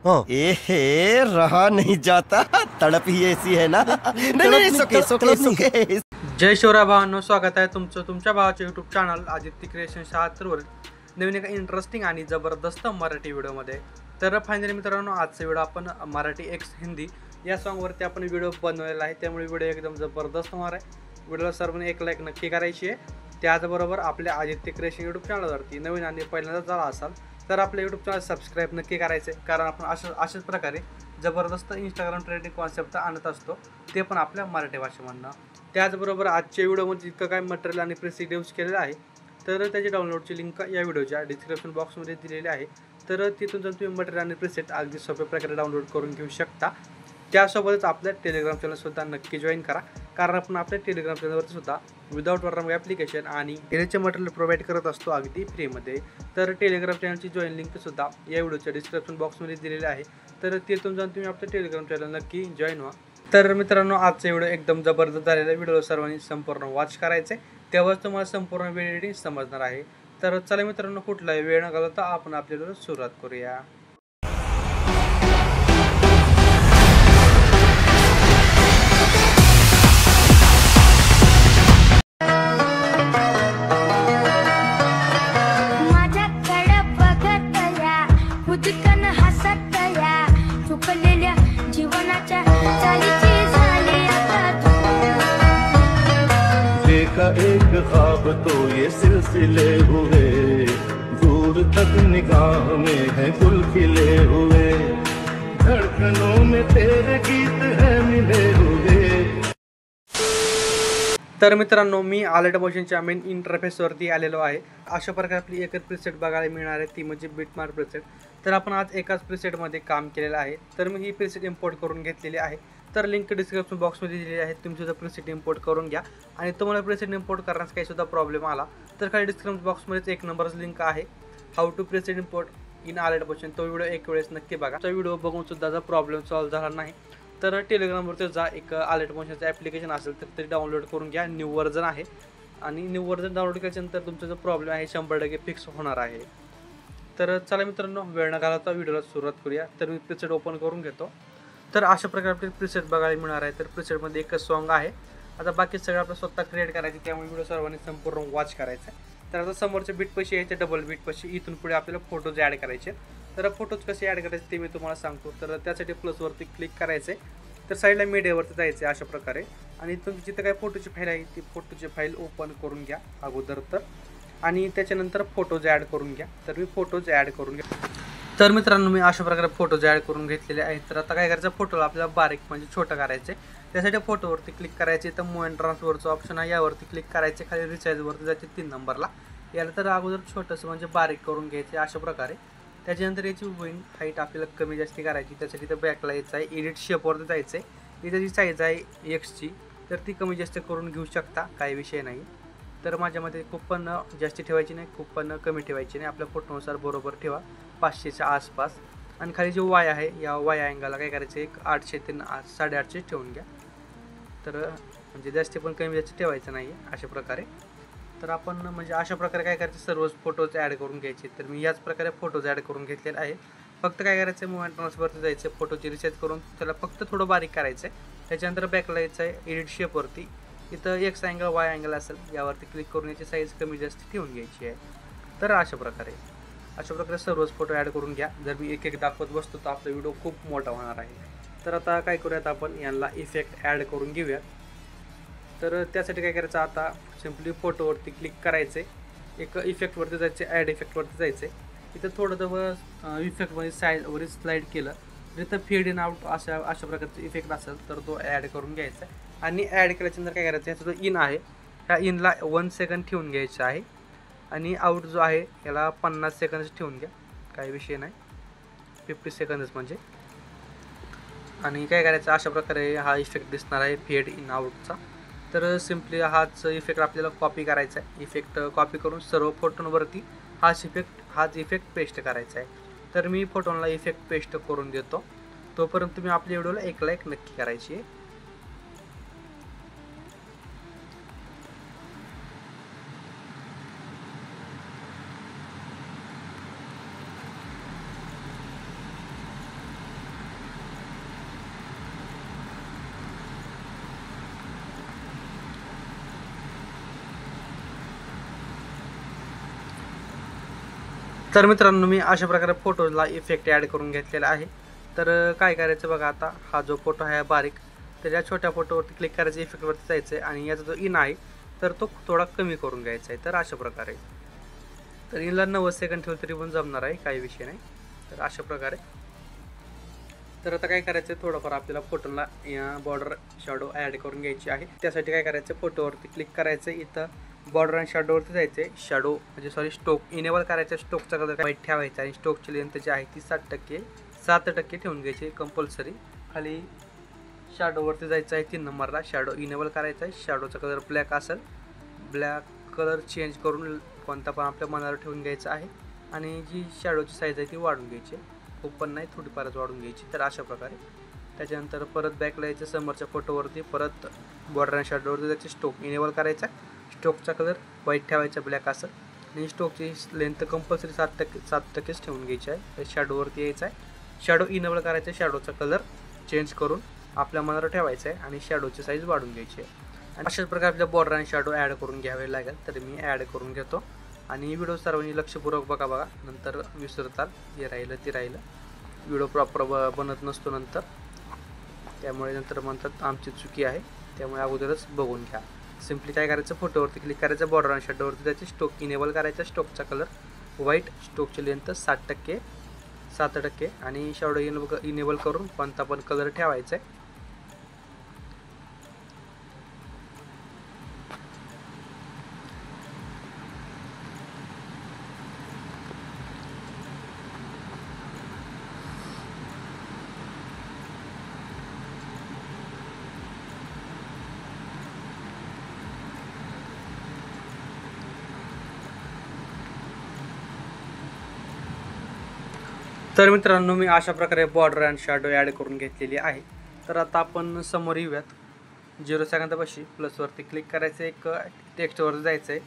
हाँ। ए रहा नहीं जाता, तड़प ही ऐसी है ना। नहीं, सुके सुके सुके। जय शिवराय भावांनो, स्वागत आहे तुमचं तुमच्या भावाच्या यूट्यूब चॅनल आदित्य क्रिएशन 76 वर नवीन एका इंटरेस्टिंग आणि जबरदस्त मराठी व्हिडिओमध्ये. तर फायनली मित्रांनो, आजचा व्हिडिओ आपण मराठी एक्स हिंदी या सॉन्गवरती आपण व्हिडिओ बनवलेला आहे. त्यामुळे व्हिडिओ एकदम जबरदस्त होणार आहे. व्हिडिओला सर्वांनी एक लाईक नक्की करायची आहे. त्याचबरोबर आपल्या आदित्य क्रिएशन यूट्यूब चॅनलवरती नवीन आणि पहिल्यांदा झाला असाल तर आपल्या यूट्यूब चॅनल सबस्क्राईब नक्की करायचे, कारण आपण अशाच प्रकारे जबरदस्त इंस्टाग्राम ट्रेंडिंग कॉन्सेप्ट आणत असतो, ते पण आपल्या मराठी भाषेमधनं. त्याचबरोबर आजच्या व्हिडिओमध्ये इतकं काय मटेरियल आणि प्रिसेट यूज केलेलं आहे, तर त्याची डाउनलोडची लिंक या व्हिडिओच्या डिस्क्रिप्शन बॉक्समध्ये दिलेली आहे. तर तिथून जर तुम्ही मटेरियल आणि प्रिसेट अगदी सोप्या प्रकारे डाउनलोड करून घेऊ शकता. त्यासोबतच आपल्या टेलिग्राम चॅनलसुद्धा नक्की जॉईन करा, कारण आपण आपल्या टेलिग्राम चॅनलवरती सुद्धा विदाउट वॉटरमार्क ॲप्लिकेशन आणि टेलीचे मटेरियल प्रोव्हाइड करत असतो अगदी फ्रीमध्ये. तर टेलिग्राम चॅनलची जॉईन लिंकसुद्धा या व्हिडिओच्या डिस्क्रिप्शन बॉक्समध्ये दिलेली आहे. तर तिथून जाऊन तुम्ही आपल्या टेलिग्राम चॅनल नक्की जॉईन व्हा. तर मित्रांनो, आजचा व्हिडिओ एकदम जबरदस्त झालेला आहे. व्हिडिओ सर्वांनी संपूर्ण वॉच करायचे, तेव्हाच तुम्हाला संपूर्ण व्हिडिओ समजणार आहे. तर चला मित्रांनो, कुठलाही वेळ न घालवता आपण आपल्या व्हिडिओला सुरुवात करूया. देखा एक ख्वाब तो ये सिलसिले हुए, दूर तक निगाह में है गुल खिले हुए, धड़कनों में तेरे गीत है मिले हुए. तर मित्रांनो, मी अलर्ट मोशनच्या मेन इंटरफेसवरती आलेलो आहे. अशा प्रकारे आपली एकच प्रिसेट बघायला मिळणार आहे, ती म्हणजे बीटमार्क प्रिसेट. तर आपण आज एकाच प्रिसेटमध्ये काम केलेलं आहे. तर मी ही प्रिसेट इम्पोर्ट करून घेतलेली आहे. तर लिंक डिस्क्रिप्शन बॉक्समध्ये दिलेली आहे. तुम्ही सुद्धा प्रिसेट इम्पोर्ट करून घ्या. आणि तुम्हाला प्रिसेट इम्पोर्ट करण्यास काही सुद्धा प्रॉब्लेम आला तर खाली डिस्क्रिप्शन बॉक्समध्येच एक नंबरच लिंक आहे, how to preset import in alert motion. तो व्हिडिओ एक वेळेस नक्की बघा. तो व्हिडिओ बघून सुद्धा जर प्रॉब्लेम सॉल्व्ह झाला नाही तर टेलिग्रामवरती जा, एक अलर्ट मोशनचं ॲप्लिकेशन असेल तर ते डाउनलोड करून घ्या. न्यू व्हर्जन आहे आणि न्यू व्हर्जन डाउनलोड केल्यानंतर तुमचा जो प्रॉब्लेम आहे 100% फिक्स होणार आहे. तर चला मित्रांनो, वेळ न घालवता व्हिडिओला सुरुवात करूया. तर मी प्रिसेट ओपन करून घेतो. तर अशा प्रकारे आपले प्रिसेट बघायला मिळणार आहे. तर प्रिसेटमध्ये एकच सॉन्ग आहे. आता बाकी सगळं आपलं स्वतः क्रिएट करायचे, त्यामुळे व्हिडिओ सर्वांनी संपूर्ण वॉच करायचा आहे. तर आता समोरच्या बीट पशी यायचे, डबल बीट पशी इथून पुढे आपल्याला फोटोज ॲड करायचे. तर फोटोज कसे ॲड करायचे ते मी तुम्हाला सांगतो. तर त्यासाठी प्लसवरती क्लिक करायचे. तर साईडला मीडियावरती जायचे अशा प्रकारे, आणि इथून जिथं काय फोटोची फाईल आहे ती फोटोची फाईल ओपन करून घ्या अगोदर. तर आणि त्याच्यानंतर फोटोज ॲड करून घ्या. तर मी फोटोज ॲड करून घ्या. तर मित्रांनो, मी अशा प्रकारे फोटोज ॲड करून घेतलेले आहेत. तर आता काय करायचं, फोटोला आपल्याला बारीक म्हणजे छोटं करायचे. त्यासाठी फोटोवरती क्लिक करायचे. तर मूव अँड ट्रान्सफरचं ऑप्शन आहे, यावरती क्लिक करायचे. खाली रिसाईजवरती जायचे 3 नंबरला. याला तर अगोदर छोटंसं म्हणजे बारीक करून घ्यायचे अशा प्रकारे. त्याच्यानंतर याची विंग हाईट आपल्याला कमी जास्त करायची. त्यासाठी तर बॅकला यायचं आहे, एडिट शेपवरती जायचं आहे. इथं जी साईज आहे एक्सची, तर ती कमी जास्त करून घेऊ शकता, काही विषय नाही. तर माझ्यामध्ये खूप पण जास्त ठेवायची नाही, खूप पण कमी ठेवायची नाही. आपल्या फोटोनुसार बरोबर ठेवा, 500च्या आसपास. आणि खाली जो वाय आहे, या वाय अँगलला काय करायचं, एक 800 ते 850 ठेवून घ्या. तर म्हणजे जास्त पण कमी जास्त ठेवायचं नाही अशा प्रकारे. तर आपण म्हणजे अशा प्रकारे काय करायचं, सर्वच फोटोज ॲड करून घ्यायचे. तर मी याच प्रकारे फोटोज ॲड करून घेतलेले आहे. फक्त काय करायचं, मूव अँड ट्रान्सफरवरती जायचं, फोटोची रिसाईज करून त्याला फक्त थोडं बारीक करायचं आहे. त्याच्यानंतर बॅकला यायचं आहे, एडिट शेपवरती. इथं एक्स अँगल वाय अँगल असेल, यावरती क्लिक करून याची साईज कमी जास्त ठेवून घ्यायची आहे. तर अशा प्रकारे सर्वच फोटो ॲड करून घ्या. जर मी एक एक दाखवत बसतो तर आपला व्हिडिओ खूप मोठा होणार आहे. तर आता काय करूयात, आपण यांना इफेक्ट ॲड करून घेऊयात. तर त्यासाठी काय करायचं, आता सिम्पली फोटोवरती क्लिक करायचे, एक इफेक्टवरती जायचे, ॲड इफेक्टवरती जायचे. इथं थोडं जवळ इफेक्टमध्ये साईडवरती स्लाईड केलं तर इथं फेड इन आउट अशा प्रकारचा इफेक्ट असेल तर तो ॲड करून घ्यायचा. आणि ॲड केल्याच्यानंतर काय करायचं, ह्याचा जो इन आहे ह्या इनला 1 सेकंड ठेवून घ्यायचं आहे. आणि आउट जो आहे याला 50 सेकंड्स ठेवून घ्या, काही विषय नाही, 50 सेकंड्स म्हणजे. आणि काय करायचं, अशा प्रकारे हा इफेक्ट दिसणार आहे फेड इन आउटचा. तर सिम्पली हाच इफेक्ट आपल्याला कॉपी करायचा आहे. इफेक्ट कॉपी करून सर्व फोटोंवरती हाच इफेक्ट पेस्ट करायचा आहे. तर मी फोटोला इफेक्ट पेस्ट करून देतो. तोपर्यंत तुम्ही आपल्या व्हिडिओला एक लाईक नक्की करायची आहे. तर मित्रांनो मी अशा प्रकारे फोटोला इफेक्ट ॲड करून घेतलेला आहे. तर काय करायचं बघा, आता हा जो फोटो आहे बारीक, तर या छोट्या फोटोवरती क्लिक करायचं, इफेक्टवरती जायचं आहे आणि याचा जो इन आहे तर तो थोडा कमी करून घ्यायचा आहे. तर अशा प्रकारे, तर इनला 90 सेकंड ठेवलं तरी पण जमणार आहे, काही विषय नाही. तर अशा प्रकारे, तर आता काय करायचं आहे, थोडंफार आपल्याला फोटोला या बॉर्डर शॅडो ॲड करून घ्यायची आहे. त्यासाठी काय करायचं, फोटोवरती क्लिक करायचं, इथं बॉर्डर आणि शॅडोवरती जायचं आहे. शॅडो म्हणजे स्टोक इनेबल करायचं, स्टोकचा कलर व्हाईट ठेवायचा आणि स्टोकची लेंथ जी आहे ती 7% ठेवून घ्यायची कंपल्सरी. खाली शॅडोवरती जायचं आहे 3 नंबरला, शॅडो इनेबल करायचा आहे. शॅडोचा कलर ब्लॅक असेल, ब्लॅक कलर चेंज करून कोणता पण आपल्या मनावर ठेवून घ्यायचा आहे. आणि जी शॅडोची साईज आहे ती वाढून घ्यायची, खूप पण नाही, थोडीफारच वाढून घ्यायची. तर अशा प्रकारे त्याच्यानंतर परत बॅकला यायचं, समोरच्या फोटोवरती परत बॉर्डर आणि शॅडोवरती जायचे, स्टोक इनेबल करायचा, स्टोकचा कलर व्हाईट ठेवायचा, ब्लॅक असेल आणि स्टोकची लेंथ कंपल्सरी 7%च ठेवून घ्यायची आहे. शॅडोवरती यायचं आहे, शॅडो इनेबल करायचा, शॅडोचा कलर चेंज करून आपल्या मनावर ठेवायचा आहे आणि शॅडोची साईज वाढून घ्यायची आहे. आणि अशाच प्रकारे आपल्या बॉर्डर आणि शॅडो ॲड करून घ्यावे लागेल. तर मी ॲड करून घेतो आणि व्हिडिओ सर्वांनी लक्षपूर्वक बघा, नंतर विसरताल, हे राहिलं ते राहिलं, व्हिडिओ प्रॉपर बनत नसतो नंतर, त्यामुळे नंतर म्हणतात आमची चुकी आहे, त्यामुळे अगोदरच बघून घ्या. सिम्पली काय करायचं, फोटोवरती क्लिक करायचं, बॉर्डर आणि शॅडोवरती जायचं, स्टोक इनेबल करायचा, स्टोकचा कलर व्हाईट, स्टोकची लेंथ 7% आणि शॅडो इनेबल करून कोणता पण कलर ठेवायचा आहे. तर मित्रांनो मी अशा प्रकारे बॉर्डर आणि शॅडो ॲड करून घेतलेली आहे. तर आता आपण समोर येऊयात, 0 सेकंदापाशी प्लसवरती क्लिक करायचं, एक टेक्स्टवर जायचं आहे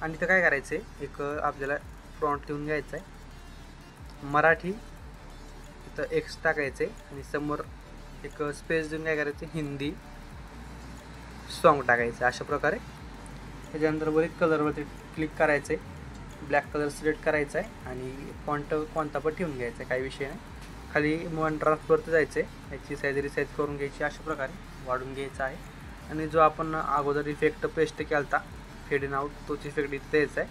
आणि इथं काय करायचं आहे, एक आपल्याला फ्रॉन्ट लिहून घ्यायचं आहे मराठी, इथं एक्स टाकायचं आहे आणि समोर एक स्पेस देऊन काय करायचं, हिंदी सॉन्ग टाकायचं. अशा प्रकारे त्याच्यानंतर वर एक कलरवरती क्लिक करायचं आहे, ब्लॅक कलर सिलेक्ट करायचा आहे आणि फॉन्ट कोणता पण ठेवून घ्यायचा आहे, काही विषय नाही. खाली वन ड्राफ्टवरती जायचं आहे, याची साईज रिसाईज करून घ्यायची, अशा प्रकारे वाढून घ्यायचा आहे. आणि जो आपण अगोदर इफेक्ट पेस्ट केला होता फेड इन आउट, तोच इफेक्ट इथे द्यायचा आहे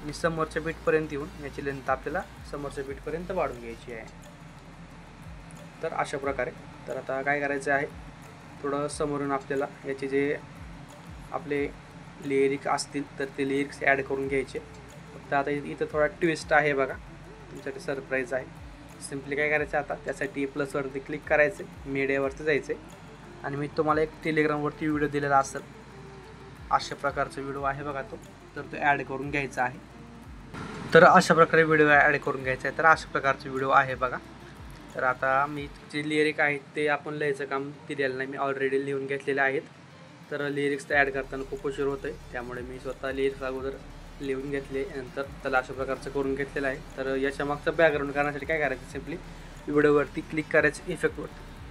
आणि समोरच्या बीटपर्यंत येऊन याची लेंथ आपल्याला समोरच्या बीटपर्यंत वाढून घ्यायची आहे. तर अशा प्रकारे, तर आता काय करायचं आहे, थोडं समोरून आपल्याला याचे जे आपले लिरिक असतील तर ते लिरिक्स ॲड करून घ्यायचे. फक्त आता इथं थोडा ट्विस्ट आहे बघा, तुमच्यासाठी सरप्राईज आहे. सिम्पली काय करायचं, आता त्यासाठी प्लसवरती क्लिक करायचं, मीडियावरती जायचं आणि मी तुम्हाला एक टेलिग्रामवरती व्हिडिओ दिलेला असेल, अशा प्रकारचा व्हिडिओ आहे बघा तो, तर तो ॲड करून घ्यायचा आहे. तर अशा प्रकारे व्हिडिओ ॲड करून घ्यायचा आहे. तर अशा प्रकारचा व्हिडिओ आहे बघा. तर आता मी जे लिरिक आहेत ते आपण लिहायचं काम दिलेलं नाही, मी ऑलरेडी लिहून घेतलेले आहेत. तर लिरिक्स ॲड करताना खूप उशीर होतं आहे, त्यामुळे मी स्वतः लिरिक्स अगोदर लिहून घेतले, नंतर त्याला अशा प्रकारचं करून घेतलेलं आहे. तर याच्या मागचं बॅकग्राऊंड करण्यासाठी काय करायचं, सिम्पली व्हिडिओवरती क्लिक करायचं,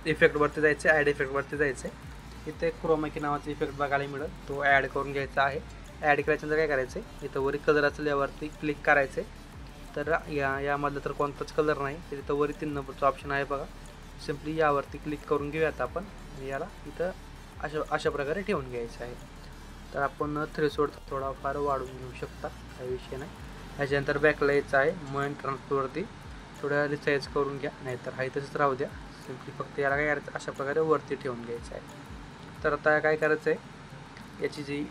इफेक्टवरती जायचं, ॲड इफेक्टवरती जायचं. इथे क्रोमाकी नावाचा इफेक्ट बघायला मिळेल, तो ॲड करून घ्यायचा आहे. ॲड करायच्यानंतर काय करायचं, इथं वरी कलराचं लेवरती क्लिक करायचं. तर यामधलं तर कोणताच कलर नाही, तर इथं वरी 3 नंबरचं ऑप्शन आहे बघा, सिम्पली यावरती क्लिक करून घेऊयात आपण. याला इथं अशा प्रकारे ठेवून घ्यायचं आहे. तर आपण थ्रेशोल्ड थोडाफार वाढवून घेऊ शकता, काही विषय नाही. याच्यानंतर बॅकला यायचं आहे, मन ट्रान्सफरवरती थोड्या रिसाईज करून घ्या, नाहीतर हाय तसंच राहू द्या. सिम्पली फक्त याला काय करायचं, अशा प्रकारे वरती ठेवून घ्यायचं आहे. तर आता काय करायचं आहे, याची जी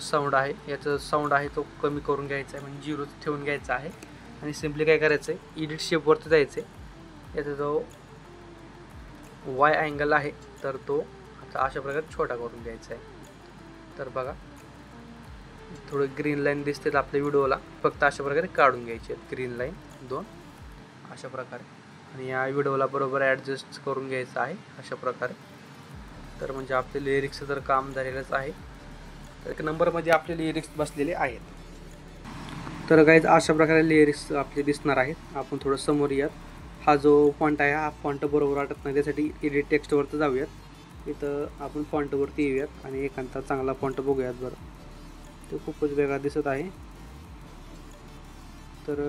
साऊंड आहे, याचं साऊंड आहे तो कमी करून घ्यायचा आहे, म्हणजे 0 ठेवून घ्यायचा आहे. आणि सिम्पली काय करायचं आहे, एडिट शेपवरती जायचं आहे. याचा जो वाय अँगल आहे तर तो आता अशा प्रकारे छोटा करून घ्यायचा आहे. तर बघा थोडं ग्रीन लाईन दिसते आपल्या व्हिडिओला, फक्त अशा प्रकारे काढून घ्यायची आहेत, ग्रीन लाईन 2 अशा प्रकारे. आणि या व्हिडिओला बरोबर ॲडजस्ट करून घ्यायचं आहे अशा प्रकारे. तर म्हणजे आपले लिरिक्सचं तर काम झालेलंच आहे. तर 1 नंबरमध्ये आपले लिरिक्स बसलेले आहेत. तर काही अशा प्रकारे लिरिक्स आपले दिसणार आहेत. आपण थोडं समोर यात, हा जो फॉन्ट आहे हा फॉन्ट बरोबर वाटत नाही, त्यासाठी एडिट टेक्स्टवरती जाऊयात. इथं आपण फॉन्टवरती येऊयात आणि एखादा चांगला फॉन्ट बघूयात बरं, तो खूपच वेगळा दिसत आहे. तर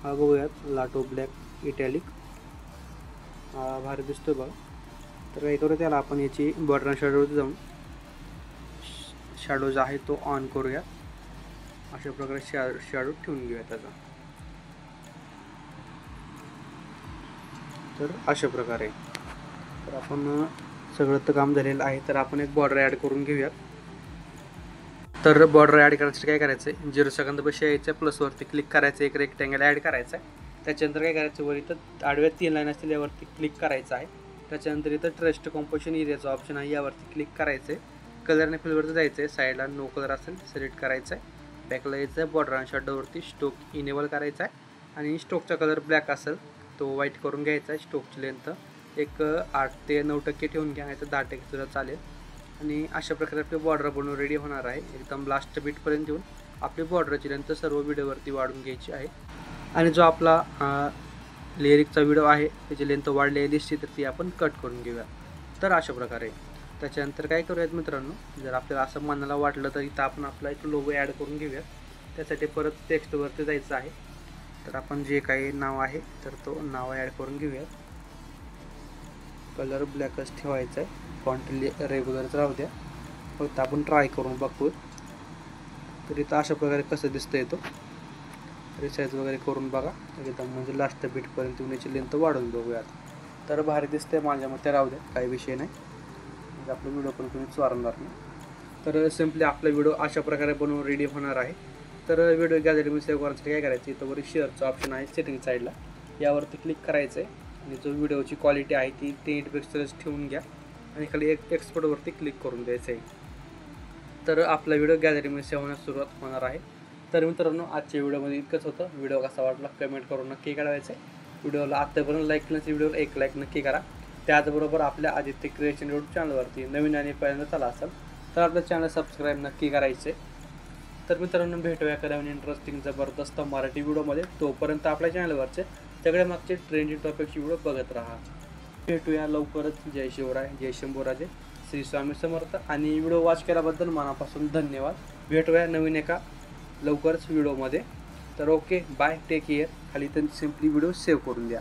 हा बघूयात लाटो ब्लॅक इटॅलिक, हा भारी दिसतोय बघा. तर काय करूया, त्याला आपण याची बॉर्डर शॅडोवरती जाऊन शॅडो जो आहे तो ऑन करूया. अशा प्रकारे शॅडो ठेवून घेऊया त्याचा. तर अशा प्रकारे तर आपण सगळं तर काम झालेलं आहे. तर आपण एक बॉर्डर ॲड करून घेऊयात. तर बॉर्डर ॲड करायचं काय करायचं आहे, 0 सेकंदापाशी यायचं, प्लसवरती क्लिक करायचं, एक रेक्टँगल ॲड करायचा आहे. त्याच्यानंतर काय करायचं, वर इथं आडव्या 3 लाईन असतील यावरती क्लिक करायचं आहे. त्याच्यानंतर इथं ट्रस्ट कॉम्पोजिशन एरियाचा ऑप्शन आहे, यावरती क्लिक करायचं आहे. कलर आणि फिलवरती जायचं आहे, साईडला नो कलर असेल सिलेक्ट करायचं आहे. बॅकला यायचं आहे, बॉर्डर आणि शॅडोवरती स्टोक इनेबल करायचा आहे आणि स्टोकचा कलर ब्लॅक असेल तो व्हाईट करून घ्यायचा आहे. स्टोकची लेंथ एक 8 ते 9% ठेवून घ्या, नाही तर 10% सुद्धा चालेल. आणि अशा प्रकारे आपली बॉर्डर बनवून रेडी होणार आहे. एकदम लास्ट बीटपर्यंत येऊन आपली बॉर्डरची लेंथ सर्व व्हिडिओवरती वाढून घ्यायची आहे. आणि जो आपला लिरिकचा व्हिडिओ आहे त्याची लेंथ वाढलेली दिसते, तर ती आपण कट करून घेऊया. तर अशा प्रकारे त्याच्यानंतर काय करूयात मित्रांनो, जर आपल्याला असं मनाला वाटलं तर इथं आपण आपला एक लोगो ॲड करून घेऊया. त्यासाठी परत टेक्स्टवरती जायचं आहे. तर आपण जे काही नाव आहे तर तो नाव ॲड करून घेऊया. कलर ब्लॅकच ठेवायचा आहे, फॉन्ट रेग्युलरच राहू द्या. फक्त आपण ट्राय करून बघतो. तर इथं अशा प्रकारे कसं दिसतं येतो, रिसाईज वगैरे करून बघा. एकदम म्हणजे लास्ट बीटपर्यंत येण्याची लेंथ वाढवून बघूयात. तर भारी दिसते माझ्या मते, राहू द्या, काही विषय नाही. म्हणजे आपला व्हिडिओ पण तुम्ही चोरणार नाही. तर सिम्पली आपला व्हिडिओ अशा प्रकारे बनवून रेडी होणार आहे. तर व्हिडिओ गॅलरीमध्ये सेव्ह करायसाठी काय करायचं, इथं वर शेअरचं ऑप्शन आहे सेटिंग साईडला, यावरती क्लिक करायचं आहे. आणि जो व्हिडिओची क्वालिटी आहे ती 1080 पिक्सेल्स ठेवून घ्या आणि खाली एक एक्सपोर्टवरती क्लिक करून द्यायचं आहे. तर आपला व्हिडिओ गॅलरीमध्ये सेव्ह होण्यास सुरुवात होणार आहे. तर मित्रांनो, आजच्या व्हिडिओमध्ये इतकंच होतं. व्हिडिओ कसा वाटला कमेंट करून नक्की कळवायचं आहे. व्हिडिओला आत्तापर्यंत लाईक केल्यास व्हिडिओला एक लाईक नक्की करा. त्याचबरोबर आपल्या आदित्य क्रिएशन यूट्यूब चॅनलवरती नवीन आणि पहिल्यांदा चला असाल तर आपल्या चॅनल सबस्क्राईब नक्की करायचे. तर मित्रांनो, भेटूया एखाद्या इंटरेस्टिंग जबरदस्त मराठी व्हिडिओमध्ये. तोपर्यंत आपल्या चॅनलवरचे सगळे मागचे ट्रेंडिंग टॉपिकची व्हिडिओ बघत राहा. भेटूया लवकरच. जय शिवराय, जय शंभूराजे, श्री स्वामी समर्थ. आणि व्हिडिओ वॉच केल्याबद्दल मनापासून धन्यवाद. भेटूया नवीन एका लवकरच व्हिडिओमध्ये. तर ओके, बाय, टेक केअर. खाली तर सिम्पली व्हिडिओ सेव्ह करून द्या.